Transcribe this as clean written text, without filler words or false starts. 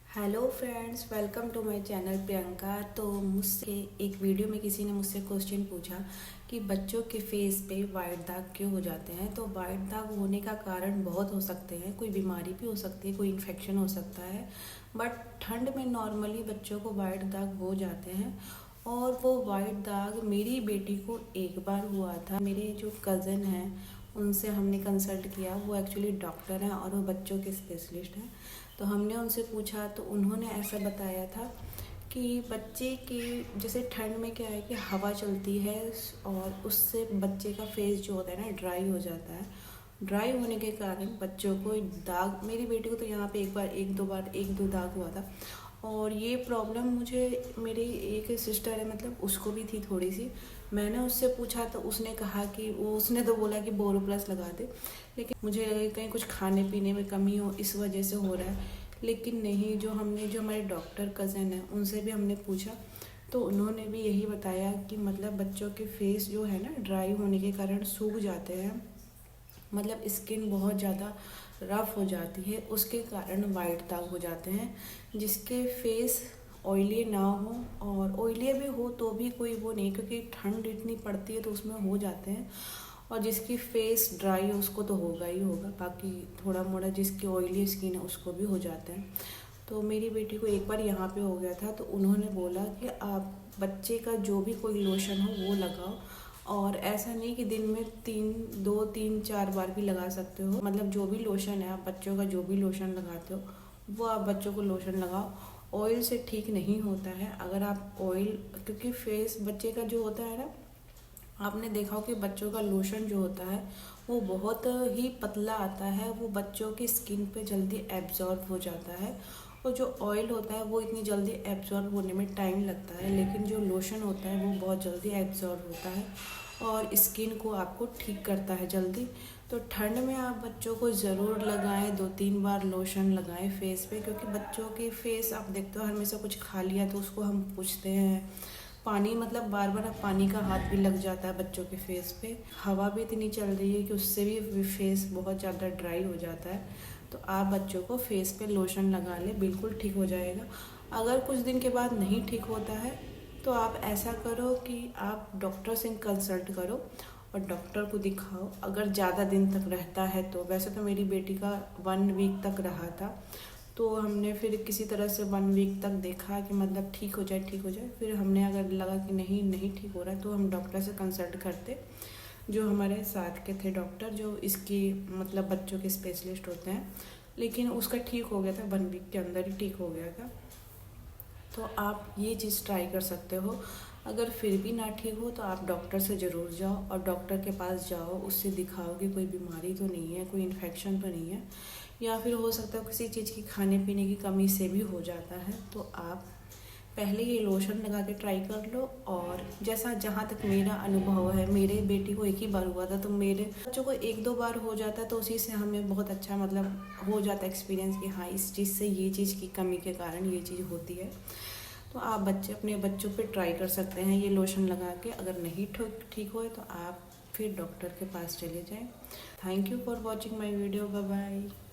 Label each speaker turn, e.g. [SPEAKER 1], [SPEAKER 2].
[SPEAKER 1] Hello friends, welcome to my channel Priyanka. तो मुझसे एक वीडियो में किसी ने मुझसे क्वेश्चन पूछा कि बच्चों के फेस पे वाइट दाग क्यों हो जाते हैं। तो वाइट दाग होने का कारण बहुत हो सकते हैं, कोई बीमारी भी हो सकती है, कोई इन्फेक्शन हो सकता है। बट ठंड में नॉर्मली बच्चों को वाइट दाग हो जाते हैं। और वो वाइट दाग मेरी बेटी को एक बार हुआ था। मेरे जो कज़न हैं उनसे हमने कंसल्ट किया, वो एक्चुअली डॉक्टर हैं और वो बच्चों के स्पेशलिस्ट हैं। तो हमने उनसे पूछा तो उन्होंने ऐसा बताया था कि बच्चे की जैसे ठंड में क्या है कि हवा चलती है और उससे बच्चे का फेस जो होता है ना ड्राई हो जाता है। ड्राई होने के कारण बच्चों को दाग, मेरी बेटी को तो यहाँ पे एक दो दाग हुआ था। और ये प्रॉब्लम मुझे मेरी एक सिस्टर है, मतलब उसको भी थी थोड़ी सी। मैंने उससे पूछा तो उसने कहा कि उसने तो बोला कि बोरोप्लस लगा दे, लेकिन मुझे लगा कि कहीं कुछ खाने पीने में कमी हो इस वजह से हो रहा है। लेकिन नहीं, जो हमारे डॉक्टर कज़न है उनसे भी हमने पूछा तो उन्होंने भी यही बताया कि मतलब बच्चों के फेस जो है ना ड्राई होने के कारण सूख जाते हैं, मतलब स्किन बहुत ज़्यादा रफ हो जाती है, उसके कारण वाइट दाग हो जाते हैं। जिसके फेस ऑयली ना हो, और ऑयली भी हो तो भी कोई वो नहीं, क्योंकि ठंड इतनी पड़ती है तो उसमें हो जाते हैं। और जिसकी फेस ड्राई है उसको तो होगा ही होगा, बाकी थोड़ा मोड़ा जिसकी ऑयली स्किन है उसको भी हो जाते हैं। तो मेरी बेटी को एक बार यहाँ पे हो गया था तो उन्होंने बोला कि आप बच्चे का जो भी कोई लोशन हो वो लगाओ। और ऐसा नहीं कि दिन में दो तीन चार बार भी लगा सकते हो, मतलब जो भी लोशन है आप बच्चों का जो भी लोशन लगाते हो वो आप बच्चों को लोशन लगाओ। ऑयल से ठीक नहीं होता है। अगर आप ऑयल, क्योंकि फेस बच्चे का जो होता है ना, आपने देखा हो कि बच्चों का लोशन जो होता है वो बहुत ही पतला आता है, वो बच्चों की स्किन पे जल्दी एब्जॉर्ब हो जाता है। और जो ऑयल होता है वो इतनी जल्दी एब्जॉर्ब होने में टाइम लगता है, लेकिन जो लोशन होता है वो बहुत जल्दी एब्जॉर्ब होता है और स्किन को आपको ठीक करता है जल्दी। तो ठंड में आप बच्चों को ज़रूर लगाएं, 2-3 बार लोशन लगाएं फेस पे, क्योंकि बच्चों की फेस आप देखते हो हमेशा कुछ खा लिया तो उसको हम पूछते हैं पानी, मतलब बार बार पानी का हाथ भी लग जाता है बच्चों के फेस पे। हवा भी इतनी चल रही है कि उससे भी फेस बहुत ज़्यादा ड्राई हो जाता है। तो आप बच्चों को फेस पे लोशन लगा लें, बिल्कुल ठीक हो जाएगा। अगर कुछ दिन के बाद नहीं ठीक होता है तो आप ऐसा करो कि आप डॉक्टर से कंसल्ट करो और डॉक्टर को दिखाओ। अगर ज़्यादा दिन तक रहता है तो, वैसे तो मेरी बेटी का 1 वीक तक रहा था, तो हमने फिर किसी तरह से 1 वीक तक देखा कि मतलब ठीक हो जाए। फिर हमने अगर लगा कि नहीं ठीक हो रहा है तो हम डॉक्टर से कंसल्ट करते, जो हमारे साथ के थे डॉक्टर, जो इसकी मतलब बच्चों के स्पेशलिस्ट होते हैं। लेकिन उसका ठीक हो गया था, 1 वीक के अंदर ही ठीक हो गया था। तो आप ये चीज़ ट्राई कर सकते हो। अगर फिर भी ना ठीक हो तो आप डॉक्टर से ज़रूर जाओ और डॉक्टर के पास जाओ, उससे दिखाओ कि कोई बीमारी तो नहीं है, कोई इन्फेक्शन तो नहीं है, या फिर हो सकता है किसी चीज़ की खाने पीने की कमी से भी हो जाता है। तो आप पहले ये लोशन लगा के ट्राई कर लो। और जैसा जहाँ तक मेरा अनुभव है, मेरे बेटी को एक ही बार हुआ था, तो मेरे बच्चों को 1-2 बार हो जाता है, तो उसी से हमें बहुत अच्छा मतलब हो जाता है एक्सपीरियंस कि हाँ इस चीज़ से ये चीज़ की कमी के कारण ये चीज़ होती है। तो आप अपने बच्चों पे ट्राई कर सकते हैं ये लोशन लगा के। अगर नहीं ठीक हो तो आप फिर डॉक्टर के पास चले जाएं। Thank you for watching my video. Bye bye.